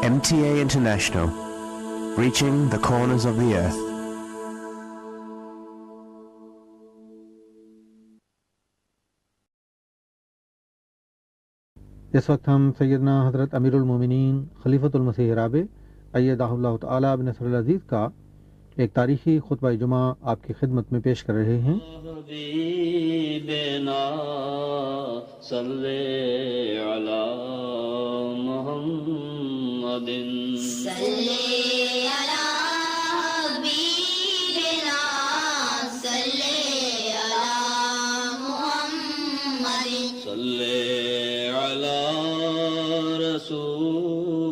MTA International, reaching the corners of the earth. اس وقت ہم سیدنا حضرت امیر المومنین خلیفۃ المسیح رابع ایدہ اللہ تعالیٰ بنصر العزیز کا ایک تاریخی خطبہ جمعہ آپ کی خدمت میں پیش کر رہے ہیں۔ حبیبنا صلی علی محمد صلی علی حبیبنا صلی علی محمد صلی علی رسولنا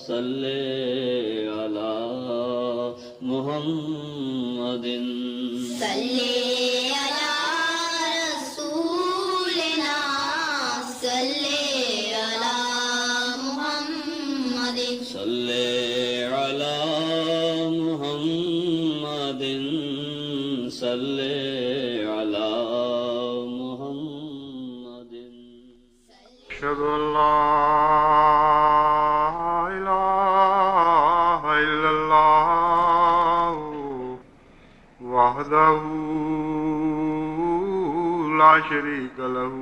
صلی علی محمد صلی علی رسولنا صلی علی محمد صلی علی محمد صلی علی محمد أشهد أن لا إله إلا الله وحده لا شريك له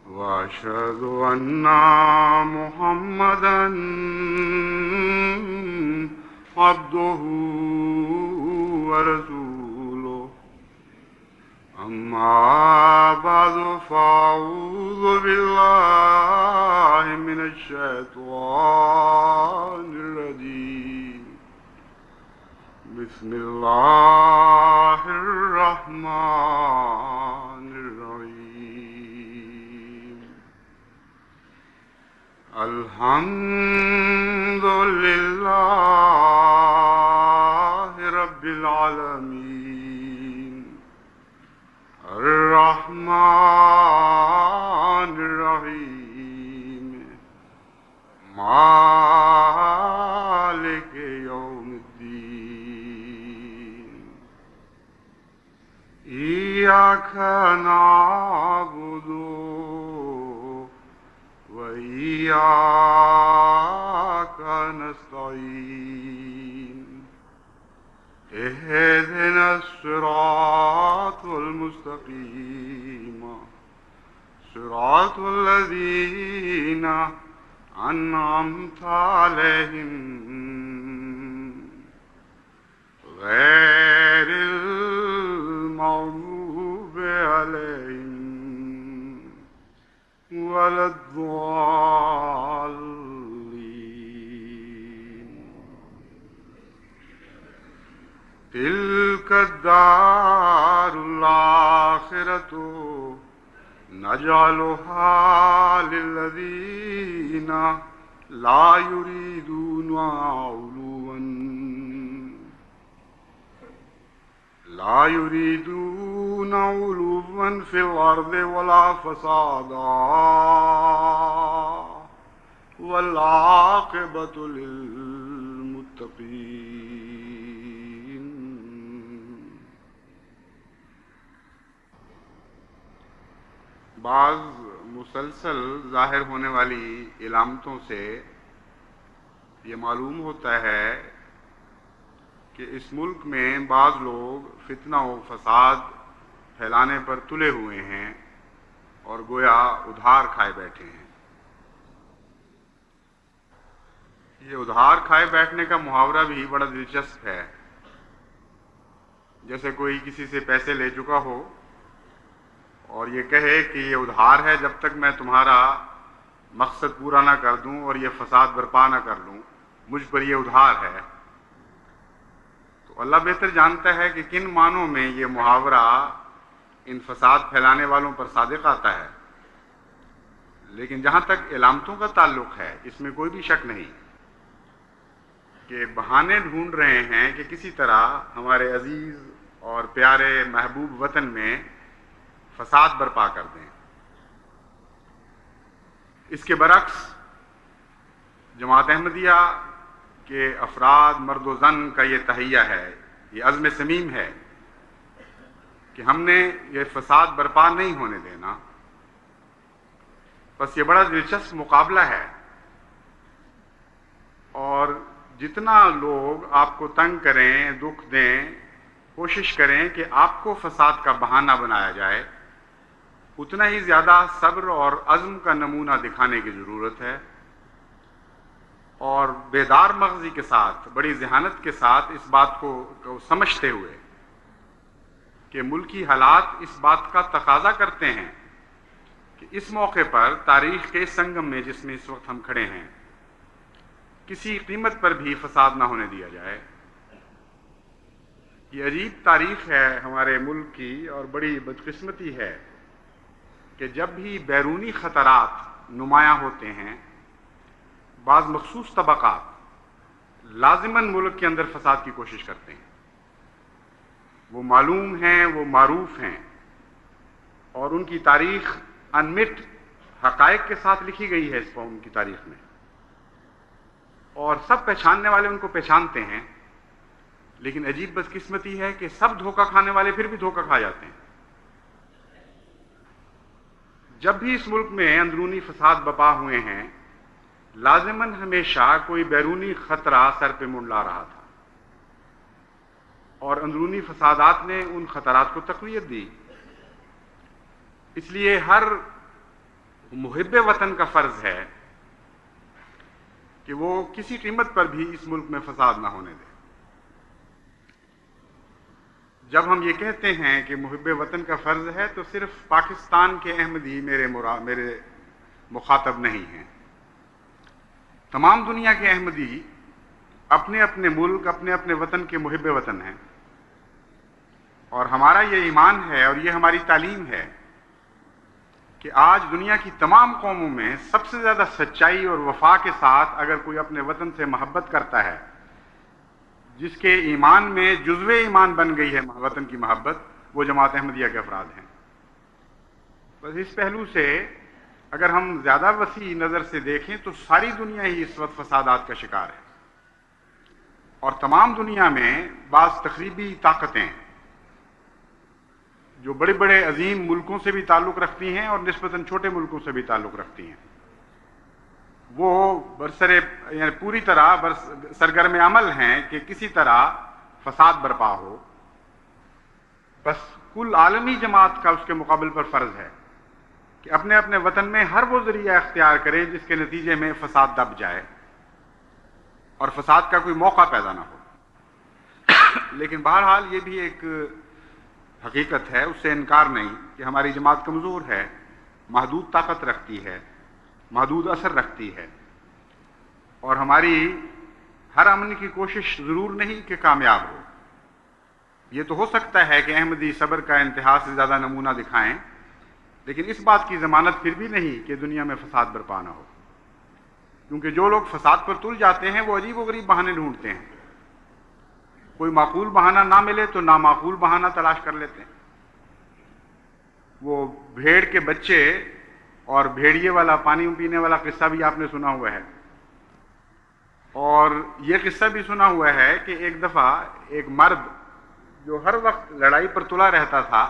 وأشهد أن محمدا عبده ورسوله أما بعد فأعوذ بالله من الشيطان الرجيم بسم الله الرحمن الرحيم الحمد لله رب العالمين الرحمن الرحيم مالك يوم الدين إياك نعبد وإياك نستعين اهدنا الصراط المستقيم صراط الذين أنعمت عليهم غير المغضوب عليهم ولا الضالين تلك الدار الآخرة نجعلها للذين لا يريدون علوا في الأرض ولا فسادا والعاقبة للمتقين۔ بعض مسلسل ظاہر ہونے والی علامتوں سے یہ معلوم ہوتا ہے کہ اس ملک میں بعض لوگ فتنہ و فساد پھیلانے پر تلے ہوئے ہیں اور گویا ادھار کھائے بیٹھے ہیں۔ یہ ادھار کھائے بیٹھنے کا محاورہ بھی بڑا دلچسپ ہے، جیسے کوئی کسی سے پیسے لے چکا ہو اور یہ کہے کہ یہ ادھار ہے، جب تک میں تمہارا مقصد پورا نہ کر دوں اور یہ فساد برپا نہ کر لوں مجھ پر یہ ادھار ہے۔ تو اللہ بہتر جانتا ہے کہ کن معنوں میں یہ محاورہ ان فساد پھیلانے والوں پر صادق آتا ہے، لیکن جہاں تک علامتوں کا تعلق ہے اس میں کوئی بھی شک نہیں کہ بہانے ڈھونڈ رہے ہیں کہ کسی طرح ہمارے عزیز اور پیارے محبوب وطن میں فساد برپا کر دیں۔ اس کے برعکس جماعت احمدیہ کے افراد مرد و زن کا یہ تہیہ ہے، یہ عزم صمیم ہے کہ ہم نے یہ فساد برپا نہیں ہونے دینا، بس یہ بڑا دلچسپ مقابلہ ہے، اور جتنا لوگ آپ کو تنگ کریں، دکھ دیں، کوشش کریں کہ آپ کو فساد کا بہانہ بنایا جائے، اتنا ہی زیادہ صبر اور عزم کا نمونہ دکھانے کی ضرورت ہے، اور بیدار مغزی کے ساتھ، بڑی ذہانت کے ساتھ اس بات کو سمجھتے ہوئے کہ ملکی حالات اس بات کا تقاضا کرتے ہیں کہ اس موقع پر تاریخ کے اس سنگم میں جس میں اس وقت ہم کھڑے ہیں، کسی قیمت پر بھی فساد نہ ہونے دیا جائے۔ یہ عجیب تاریخ ہے ہمارے ملک کی، اور بڑی بدقسمتی ہے کہ جب بھی بیرونی خطرات نمایاں ہوتے ہیں، بعض مخصوص طبقات لازماً ملک کے اندر فساد کی کوشش کرتے ہیں۔ وہ معلوم ہیں، وہ معروف ہیں، اور ان کی تاریخ انمٹ حقائق کے ساتھ لکھی گئی ہے اس قوم کی تاریخ میں، اور سب پہچاننے والے ان کو پہچانتے ہیں، لیکن عجیب بدقسمتی ہے کہ سب دھوکہ کھانے والے پھر بھی دھوکہ کھا جاتے ہیں۔ جب بھی اس ملک میں اندرونی فساد بپا ہوئے ہیں، لازماً ہمیشہ کوئی بیرونی خطرہ سر پہ منڈلا رہا تھا، اور اندرونی فسادات نے ان خطرات کو تقویت دی۔ اس لیے ہر محب وطن کا فرض ہے کہ وہ کسی قیمت پر بھی اس ملک میں فساد نہ ہونے دے۔ جب ہم یہ کہتے ہیں کہ محب وطن کا فرض ہے، تو صرف پاکستان کے احمدی میرے مخاطب نہیں ہیں۔ تمام دنیا کے احمدی اپنے اپنے ملک، اپنے اپنے وطن کے محب وطن ہیں، اور ہمارا یہ ایمان ہے اور یہ ہماری تعلیم ہے کہ آج دنیا کی تمام قوموں میں سب سے زیادہ سچائی اور وفا کے ساتھ اگر کوئی اپنے وطن سے محبت کرتا ہے، جس کے ایمان میں جزو ایمان بن گئی ہے وطن کی محبت، وہ جماعت احمدیہ کے افراد ہیں۔ بس اس پہلو سے اگر ہم زیادہ وسیع نظر سے دیکھیں تو ساری دنیا ہی اس وقت فسادات کا شکار ہے، اور تمام دنیا میں بعض تخریبی طاقتیں جو بڑے بڑے عظیم ملکوں سے بھی تعلق رکھتی ہیں اور نسبتاً چھوٹے ملکوں سے بھی تعلق رکھتی ہیں، وہ یعنی پوری طرح سرگرم عمل ہیں کہ کسی طرح فساد برپا ہو۔ بس کل عالمی جماعت کا اس کے مقابل پر فرض ہے کہ اپنے اپنے وطن میں ہر وہ ذریعہ اختیار کریں جس کے نتیجے میں فساد دب جائے اور فساد کا کوئی موقع پیدا نہ ہو۔ لیکن بہرحال یہ بھی ایک حقیقت ہے، اس سے انکار نہیں کہ ہماری جماعت کمزور ہے، محدود طاقت رکھتی ہے، محدود اثر رکھتی ہے، اور ہماری ہر امن کی کوشش ضرور نہیں کہ کامیاب ہو۔ یہ تو ہو سکتا ہے کہ احمدی صبر کا انتہا سے زیادہ نمونہ دکھائیں، لیکن اس بات کی ضمانت پھر بھی نہیں کہ دنیا میں فساد برپا نہ ہو، کیونکہ جو لوگ فساد پر تل جاتے ہیں وہ عجیب و غریب بہانے ڈھونڈتے ہیں۔ کوئی معقول بہانہ نہ ملے تو نامعقول بہانہ تلاش کر لیتے ہیں۔ وہ بھیڑ کے بچے اور بھیڑیے والا پانی پینے والا قصہ بھی آپ نے سنا ہوا ہے، اور یہ قصہ بھی سنا ہوا ہے کہ ایک دفعہ ایک مرد جو ہر وقت لڑائی پر تلا رہتا تھا،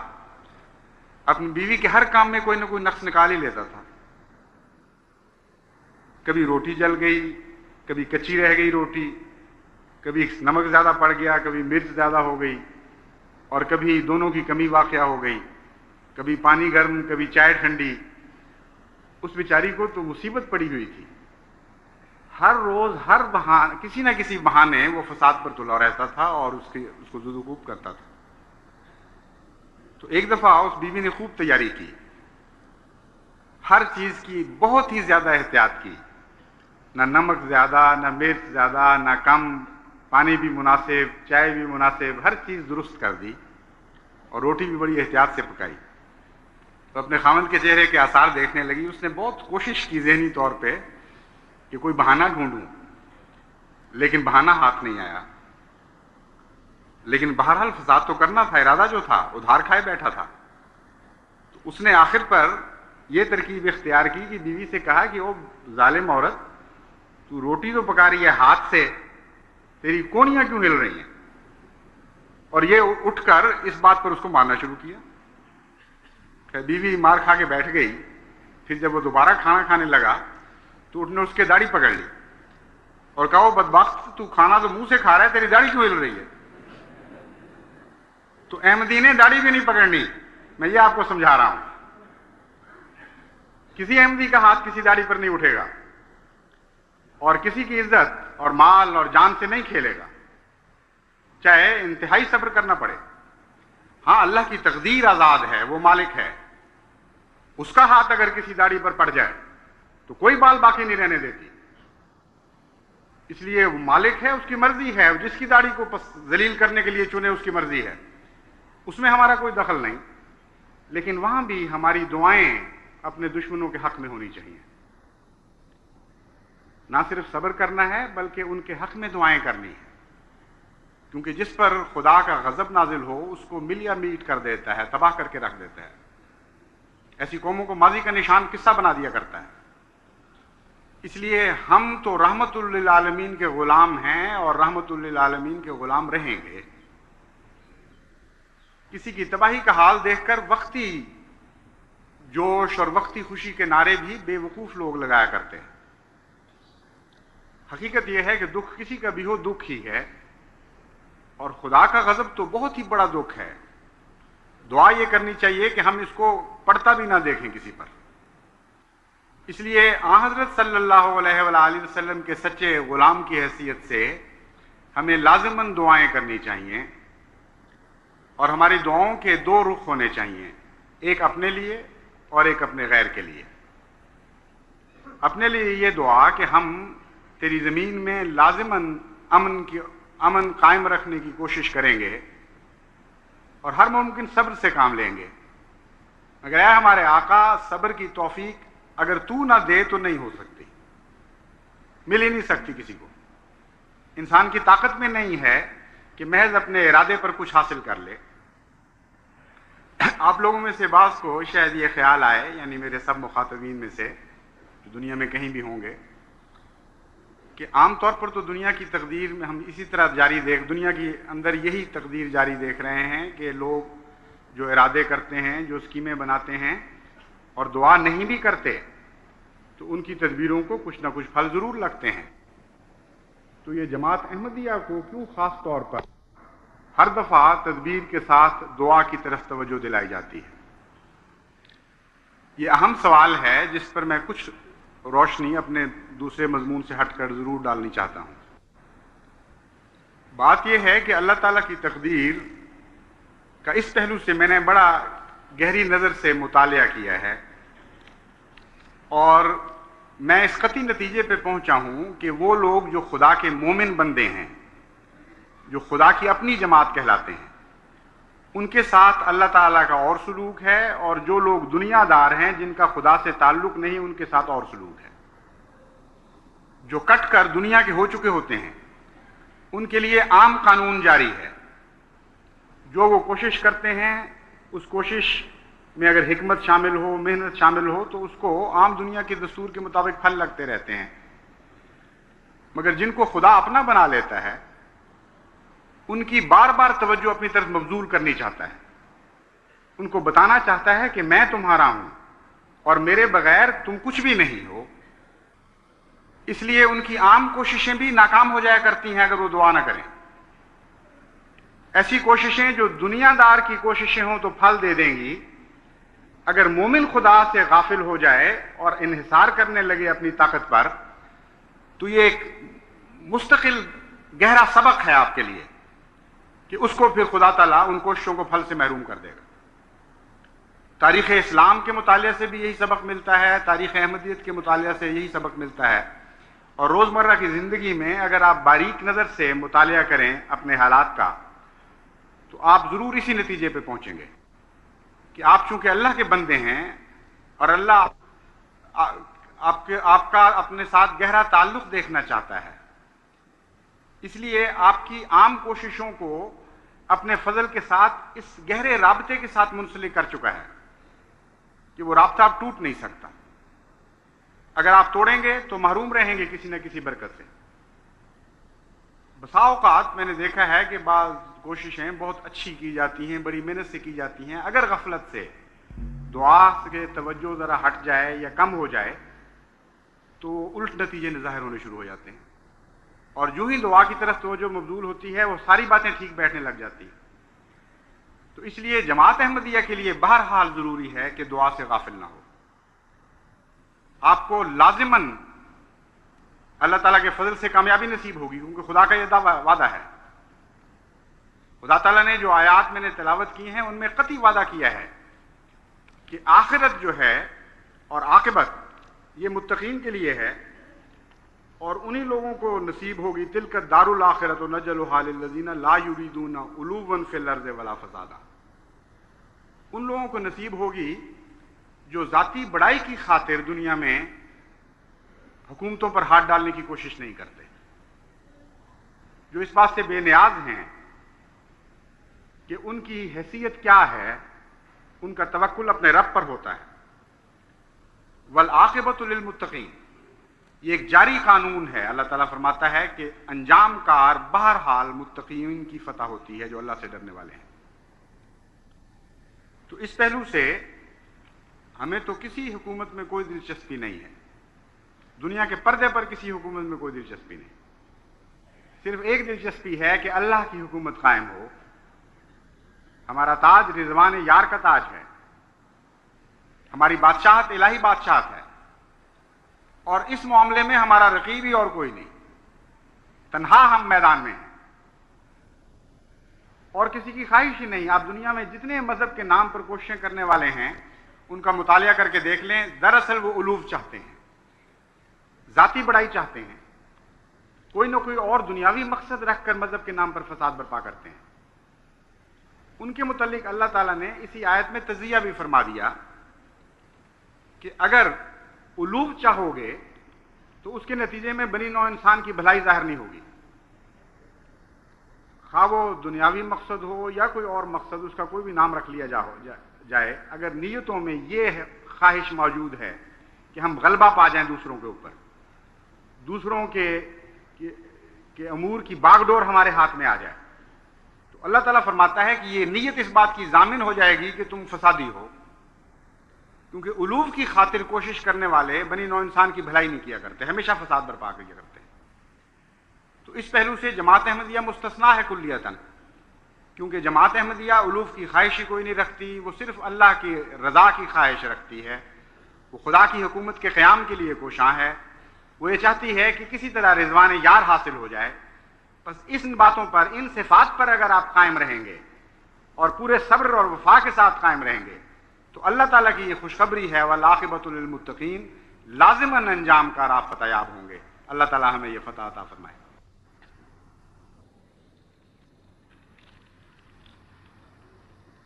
اپنی بیوی کے ہر کام میں کوئی نہ کوئی نقص نکال ہی لیتا تھا۔ کبھی روٹی جل گئی، کبھی کچی رہ گئی روٹی، کبھی نمک زیادہ پڑ گیا، کبھی مرچ زیادہ ہو گئی، اور کبھی دونوں کی کمی واقع ہو گئی، کبھی پانی گرم، کبھی چائے ٹھنڈی۔ اس بیچاری کو تو مصیبت پڑی ہوئی تھی، ہر روز ہر بہانے، کسی نہ کسی بہانے وہ فساد پر تلا رہتا تھا اور اس کو زدوکوب کرتا تھا۔ تو ایک دفعہ اس بیوی نے خوب تیاری کی، ہر چیز کی بہت ہی زیادہ احتیاط کی، نہ نمک زیادہ، نہ مرچ زیادہ، نہ کم، پانی بھی مناسب، چائے بھی مناسب، ہر چیز درست کر دی، اور روٹی بھی بڑی احتیاط سے پکائی۔ تو اپنے خاوند کے چہرے کے آثار دیکھنے لگی۔ اس نے بہت کوشش کی ذہنی طور پہ کہ کوئی بہانہ ڈھونڈوں، لیکن بہانہ ہاتھ نہیں آیا۔ لیکن بہرحال فساد تو کرنا تھا، ارادہ جو تھا ادھار کھائے بیٹھا تھا۔ تو اس نے آخر پر یہ ترکیب اختیار کی کہ بیوی سے کہا کہ او ظالم عورت، تو روٹی تو پکا رہی ہے ہاتھ سے، تیری کونیاں کیوں ہل رہی ہیں؟ اور یہ اٹھ کر اس بات پر اس کو مارنا شروع کیا۔ بیوی مار کھا کے بیٹھ گئی، پھر جب وہ دوبارہ کھانا کھانے لگا تو اس نے اس کے داڑھی پکڑ لی اور کہا وہ بدبخت تو کھانا تو منہ سے کھا رہا ہے، تیری داڑھی کیوں ہل رہی ہے؟ تو احمدی نے داڑھی بھی نہیں پکڑنی، میں یہ آپ کو سمجھا رہا ہوں۔ کسی احمدی کا ہاتھ کسی داڑھی پر نہیں اٹھے گا اور کسی کی عزت اور مال اور جان سے نہیں کھیلے گا، چاہے انتہائی صبر کرنا پڑے۔ ہاں، اللہ کی تقدیر آزاد ہے، وہ مالک ہے، اس کا ہاتھ اگر کسی داڑھی پر پڑ جائے تو کوئی بال باقی نہیں رہنے دیتی، اس لیے وہ مالک ہے، اس کی مرضی ہے، جس کی داڑھی کو ذلیل کرنے کے لیے چنے اس کی مرضی ہے، اس میں ہمارا کوئی دخل نہیں۔ لیکن وہاں بھی ہماری دعائیں اپنے دشمنوں کے حق میں ہونی چاہیے، نہ صرف صبر کرنا ہے بلکہ ان کے حق میں دعائیں کرنی ہیں، کیونکہ جس پر خدا کا غضب نازل ہو اس کو مل یا میٹ کر دیتا ہے، تباہ کر کے رکھ دیتا ہے۔ ایسی قوموں کو ماضی کا نشان قصہ بنا دیا کرتا ہے۔ اس لیے ہم تو رحمت للعالمین کے غلام ہیں اور رحمت للعالمین کے غلام رہیں گے۔ کسی کی تباہی کا حال دیکھ کر وقتی جوش اور وقتی خوشی کے نعرے بھی بے وقوف لوگ لگایا کرتے ہیں۔ حقیقت یہ ہے کہ دکھ کسی کا بھی ہو دکھ ہی ہے، اور خدا کا غضب تو بہت ہی بڑا دکھ ہے۔ دعا یہ کرنی چاہیے کہ ہم اس کو پڑھتا بھی نہ دیکھیں کسی پر۔ اس لیے آن حضرت صلی اللہ علیہ وآلہ وسلم کے سچے غلام کی حیثیت سے ہمیں لازماً دعائیں کرنی چاہیے، اور ہماری دعاؤں کے دو رخ ہونے چاہیے، ایک اپنے لیے اور ایک اپنے غیر کے لیے۔ اپنے لیے یہ دعا کہ ہم تیری زمین میں لازماً امن قائم رکھنے کی کوشش کریں گے اور ہر ممکن صبر سے کام لیں گے، مگر اے ہمارے آقا صبر کی توفیق اگر تو نہ دے تو نہیں ہو سکتی، مل ہی نہیں سکتی کسی کو۔ انسان کی طاقت میں نہیں ہے کہ محض اپنے ارادے پر کچھ حاصل کر لے۔ آپ لوگوں میں سے بعض کو شاید یہ خیال آئے، یعنی میرے سب مخاطبین میں سے جو دنیا میں کہیں بھی ہوں گے، کہ عام طور پر تو دنیا کی تقدیر میں ہم اسی طرح دنیا کی اندر یہی تقدیر جاری دیکھ رہے ہیں کہ لوگ جو ارادے کرتے ہیں، جو اسکیمیں بناتے ہیں اور دعا نہیں بھی کرتے تو ان کی تدبیروں کو کچھ نہ کچھ پھل ضرور لگتے ہیں۔ تو یہ جماعت احمدیہ کو کیوں خاص طور پر ہر دفعہ تدبیر کے ساتھ دعا کی طرف توجہ دلائی جاتی ہے؟ یہ اہم سوال ہے جس پر میں کچھ روشنی اپنے دوسرے مضمون سے ہٹ کر ضرور ڈالنی چاہتا ہوں۔ بات یہ ہے کہ اللہ تعالیٰ کی تقدیر کا اس پہلو سے میں نے بڑا گہری نظر سے مطالعہ کیا ہے، اور میں اس قطعی نتیجے پہ پہنچا ہوں کہ وہ لوگ جو خدا کے مومن بندے ہیں، جو خدا کی اپنی جماعت کہلاتے ہیں، ان کے ساتھ اللہ تعالیٰ کا اور سلوک ہے، اور جو لوگ دنیا دار ہیں جن کا خدا سے تعلق نہیں ان کے ساتھ اور سلوک ہے۔ جو کٹ کر دنیا کے ہو چکے ہوتے ہیں ان کے لیے عام قانون جاری ہے، جو وہ کوشش کرتے ہیں اس کوشش میں اگر حکمت شامل ہو، محنت شامل ہو تو اس کو عام دنیا کے دستور کے مطابق پھل لگتے رہتے ہیں۔ مگر جن کو خدا اپنا بنا لیتا ہے ان کی بار بار توجہ اپنی طرف مبذول کرنی چاہتا ہے، ان کو بتانا چاہتا ہے کہ میں تمہارا ہوں اور میرے بغیر تم کچھ بھی نہیں ہو۔ اس لیے ان کی عام کوششیں بھی ناکام ہو جایا کرتی ہیں اگر وہ دعا نہ کریں۔ ایسی کوششیں جو دنیا دار کی کوششیں ہوں تو پھل دے دیں گی، اگر مومن خدا سے غافل ہو جائے اور انحصار کرنے لگے اپنی طاقت پر تو یہ ایک مستقل گہرا سبق ہے آپ کے لیے کہ اس کو پھر خدا تعالیٰ ان کوششوں کو پھل سے محروم کر دے گا۔ تاریخ اسلام کے مطالعے سے بھی یہی سبق ملتا ہے، تاریخ احمدیت کے مطالعے سے یہی سبق ملتا ہے، اور روزمرہ کی زندگی میں اگر آپ باریک نظر سے مطالعہ کریں اپنے حالات کا تو آپ ضرور اسی نتیجے پہ پہنچیں گے کہ آپ چونکہ اللہ کے بندے ہیں اور اللہ آپ کا اپنے ساتھ گہرا تعلق دیکھنا چاہتا ہے، اس لیے آپ کی عام کوششوں کو اپنے فضل کے ساتھ اس گہرے رابطے کے ساتھ منسلک کر چکا ہے کہ وہ رابطہ آپ ٹوٹ نہیں سکتا۔ اگر آپ توڑیں گے تو محروم رہیں گے کسی نہ کسی برکت سے۔ بسا اوقات میں نے دیکھا ہے کہ بعض کوششیں بہت اچھی کی جاتی ہیں، بڑی محنت سے کی جاتی ہیں، اگر غفلت سے دعا سے توجہ ذرا ہٹ جائے یا کم ہو جائے تو الٹ نتیجے ظاہر ہونے شروع ہو جاتے ہیں، اور جو ہی دعا کی طرف توجہ مبذول ہوتی ہے وہ ساری باتیں ٹھیک بیٹھنے لگ جاتی ہیں۔ تو اس لیے جماعت احمدیہ کے لیے بہرحال ضروری ہے کہ دعا سے غافل نہ ہو۔ آپ کو لازماً اللہ تعالیٰ کے فضل سے کامیابی نصیب ہوگی، کیونکہ خدا کا یہ وعدہ ہے۔ خدا تعالیٰ نے جو آیات میں نے تلاوت کی ہیں ان میں قطعی وعدہ کیا ہے کہ آخرت جو ہے اور عاقبت یہ متقین کے لیے ہے، اور انہی لوگوں کو نصیب ہوگی تلک الدار الاخرۃ نجعلھا للذین لا یریدون علوا فی الارض ولا فسادا۔ ان لوگوں کو نصیب ہوگی جو ذاتی بڑائی کی خاطر دنیا میں حکومتوں پر ہاتھ ڈالنے کی کوشش نہیں کرتے، جو اس بات سے بے نیاز ہیں کہ ان کی حیثیت کیا ہے، ان کا توکل اپنے رب پر ہوتا ہے۔ والعاقبۃ للمتقین، یہ ایک جاری قانون ہے۔ اللہ تعالیٰ فرماتا ہے کہ انجام کار بہرحال متقین کی فتح ہوتی ہے، جو اللہ سے ڈرنے والے ہیں۔ تو اس پہلو سے ہمیں تو کسی حکومت میں کوئی دلچسپی نہیں ہے، دنیا کے پردے پر کسی حکومت میں کوئی دلچسپی نہیں، صرف ایک دلچسپی ہے کہ اللہ کی حکومت قائم ہو۔ ہمارا تاج رضوان یار کا تاج ہے، ہماری بادشاہت الہی بادشاہت ہے، اور اس معاملے میں ہمارا رقیبی اور کوئی نہیں، تنہا ہم میدان میں ہیں، اور کسی کی خواہش ہی نہیں۔ آپ دنیا میں جتنے مذہب کے نام پر کوششیں کرنے والے ہیں ان کا مطالعہ کر کے دیکھ لیں، دراصل وہ علوف چاہتے ہیں، ذاتی بڑائی چاہتے ہیں، کوئی نہ کوئی اور دنیاوی مقصد رکھ کر مذہب کے نام پر فساد برپا کرتے ہیں۔ ان کے متعلق اللہ تعالیٰ نے اسی آیت میں تجزیہ بھی فرما دیا کہ اگر علوف چاہو گے تو اس کے نتیجے میں بنی نوع انسان کی بھلائی ظاہر نہیں ہوگی، خواہ وہ دنیاوی مقصد ہو یا کوئی اور مقصد، اس کا کوئی بھی نام رکھ لیا جائے۔ اگر نیتوں میں یہ خواہش موجود ہے کہ ہم غلبہ پا جائیں دوسروں کے اوپر، دوسروں کے امور کی باغ ڈور ہمارے ہاتھ میں آ جائے، تو اللہ تعالیٰ فرماتا ہے کہ یہ نیت اس بات کی ضامن ہو جائے گی کہ تم فسادی ہو، کیونکہ علوف کی خاطر کوشش کرنے والے بنی نوع انسان کی بھلائی نہیں کیا کرتے، ہمیشہ فساد برپا کیا کرتے ہیں۔ تو اس پہلو سے جماعت احمدیہ مستثنا ہے کلیتاً، کیونکہ جماعت احمدیہ علوف کی خواہش ہی کوئی نہیں رکھتی، وہ صرف اللہ کی رضا کی خواہش رکھتی ہے، وہ خدا کی حکومت کے قیام کے لیے کوشاں ہے، وہ یہ چاہتی ہے کہ کسی طرح رضوان یار حاصل ہو جائے۔ بس ان باتوں پر، ان صفات پر اگر آپ قائم رہیں گے اور پورے صبر اور وفا کے ساتھ قائم رہیں گے تو اللہ تعالیٰ کی یہ خوشخبری ہے والعاقبۃ للمتقین، لازماً انجام کار آپ فتح یاب ہوں گے۔ اللہ تعالیٰ ہمیں یہ فتح عطا فرمائے۔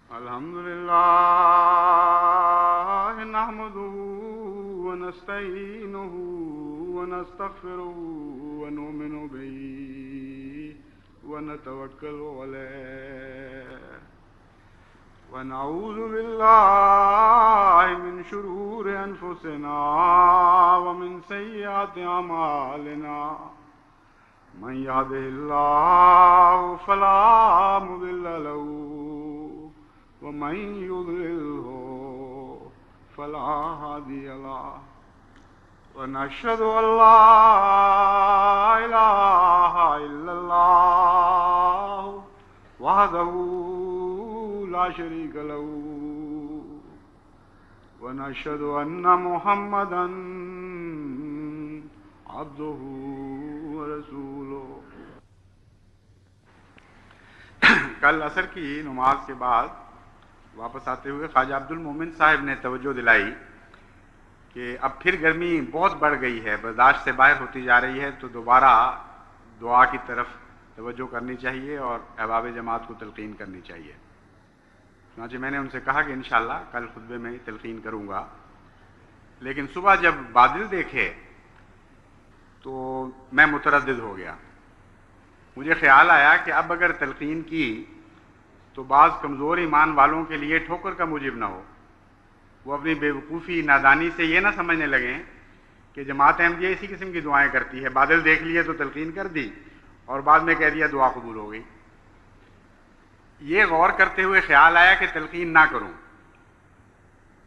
الحمدللہ نحمدہ ونستعینہ ونستغفرہ ونؤمن بہ ونتوکل علیہ ونعوذ باللہ من شرور انفسنا ومن سیئات اعمالنا من یہدہ اللہ فلا مضل له ومن يضلله فلا هادي له ونشهد ان لا اله الا الله وحده لا شريك له ونشهد ان محمدا عبده ورسوله۔ کل عصر کی نماز کے بعد واپس آتے ہوئے خواجہ عبد المومن صاحب نے توجہ دلائی کہ اب پھر گرمی بہت بڑھ گئی ہے، برداشت سے باہر ہوتی جا رہی ہے، تو دوبارہ دعا کی طرف توجہ کرنی چاہیے اور احباب جماعت کو تلقین کرنی چاہیے۔ چنانچہ میں نے ان سے کہا کہ انشاءاللہ کل خطبے میں تلقین کروں گا، لیکن صبح جب بادل دیکھے تو میں متردد ہو گیا۔ مجھے خیال آیا کہ اب اگر تلقین کی تو بعض کمزور ایمان والوں کے لیے ٹھوکر کا موجب نہ ہو، وہ اپنی بے وقوفی نادانی سے یہ نہ سمجھنے لگیں کہ جماعت احمدیہ اسی قسم کی دعائیں کرتی ہے، بادل دیکھ لیے تو تلقین کر دی اور بعد میں کہہ دیا دعا قبول ہو گئی۔ یہ غور کرتے ہوئے خیال آیا کہ تلقین نہ کروں،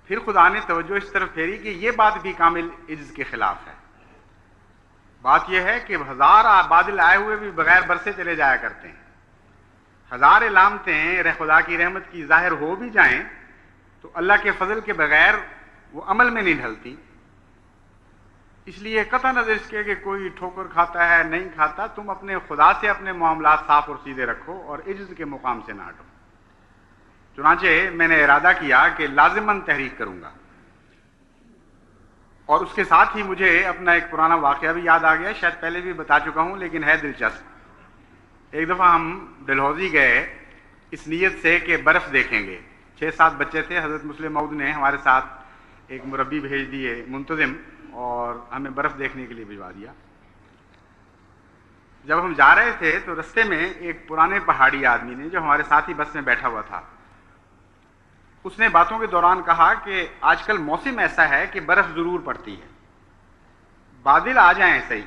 پھر خدا نے توجہ اس طرف پھیری کہ یہ بات بھی کامل عجز کے خلاف ہے. بات یہ ہے کہ ہزار بادل آئے ہوئے بھی بغیر برسے چلے جایا کرتے ہیں. ہزار علامتیں خدا کی رحمت کی ظاہر ہو بھی جائیں تو اللہ کے فضل کے بغیر وہ عمل میں نہیں ڈھلتی. اس لیے قطع نظر اس کے کہ کوئی ٹھوکر کھاتا ہے نہیں کھاتا، تم اپنے خدا سے اپنے معاملات صاف اور سیدھے رکھو اور عجز کے مقام سے نہ ہٹو. چنانچہ میں نے ارادہ کیا کہ لازماً تحریک کروں گا. اور اس کے ساتھ ہی مجھے اپنا ایک پرانا واقعہ بھی یاد آ گیا، شاید پہلے بھی بتا چکا ہوں لیکن ہے دلچسپ. ایک دفعہ ہم ڈلہوزی گئے اس نیت سے کہ برف دیکھیں گے. 6-7 بچے تھے. حضرت مسلم موعود نے ہمارے ساتھ ایک مربی بھیج دیے منتظم، اور ہمیں برف دیکھنے کے لیے بھجوا دیا. جب ہم جا رہے تھے تو رستے میں ایک پرانے پہاڑی آدمی نے جو ہمارے ساتھ ہی بس میں بیٹھا ہوا تھا، اس نے باتوں کے دوران کہا کہ آج کل موسم ایسا ہے کہ برف ضرور پڑتی ہے. بادل آ جائیں صحیح،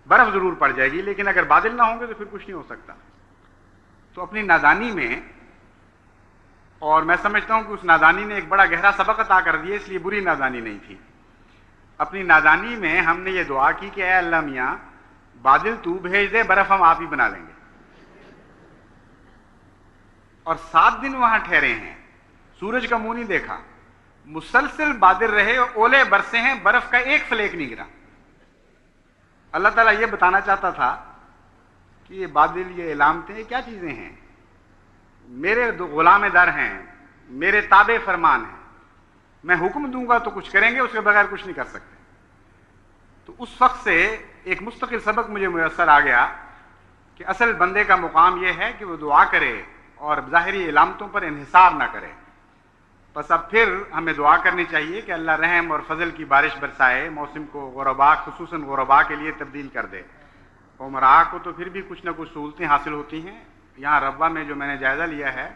برف ضرور پڑ جائے گی، لیکن اگر بادل نہ ہوں گے تو پھر کچھ نہیں ہو سکتا. تو اپنی نادانی میں، اور میں سمجھتا ہوں کہ اس نادانی نے ایک بڑا گہرا سبق عطا کر دیا، اس لیے بری نادانی نہیں تھی. اپنی نادانی میں ہم نے یہ دعا کی کہ اے اللہ میاں بادل تو بھیج دے، برف ہم آپ ہی بنا لیں گے. اور 7 دن وہاں ٹھہرے ہیں، سورج کا منہ نہیں دیکھا، مسلسل بادل رہے، اولے برسے ہیں، برف کا ایک فلیک نہیں گرا. اللہ تعالیٰ یہ بتانا چاہتا تھا کہ یہ بادل، یہ علامتیں، یہ کیا چیزیں ہیں؟ میرے غلام در ہیں، میرے تابع فرمان ہیں. میں حکم دوں گا تو کچھ کریں گے، اس کے بغیر کچھ نہیں کر سکتے. تو اس وقت سے ایک مستقل سبق مجھے میسر آ گیا کہ اصل بندے کا مقام یہ ہے کہ وہ دعا کرے اور ظاہری علامتوں پر انحصار نہ کرے. بس اب پھر ہمیں دعا کرنی چاہیے کہ اللہ رحم اور فضل کی بارش برسائے، موسم کو غربا، خصوصاً غربا کے لیے تبدیل کر دے. عمرا کو تو پھر بھی کچھ نہ کچھ سہولتیں حاصل ہوتی ہیں. یہاں ربا میں جو میں نے جائزہ لیا ہے،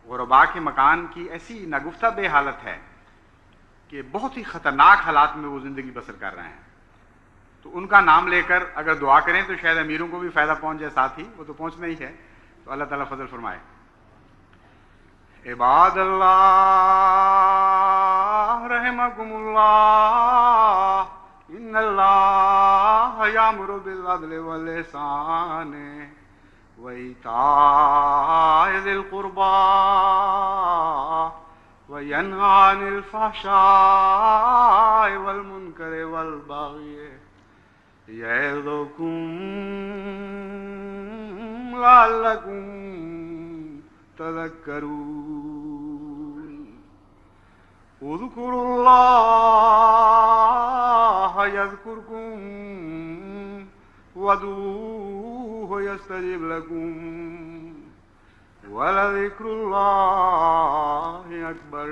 غربا کے مکان کی ایسی ناگفتہ بے حالت ہے کہ بہت ہی خطرناک حالات میں وہ زندگی بسر کر رہے ہیں. تو ان کا نام لے کر اگر دعا کریں تو شاید امیروں کو بھی فائدہ پہنچ جائے. ساتھ ہی وہ تو پہنچنا ہی ہے. تو اللہ تعالیٰ فضل فرمائے. عباد اللہ رحمکم اللہ، ان اللہ یامر بالعدل والاحسان وایتاء ذی القربی وینہی عن الفحشاء والمنکر والبغی یعظکم لعلکم تذکرون. اذکروا اللہ یذکرکم وادعوہ یستجب لکم ولذکر اللہ اکبر.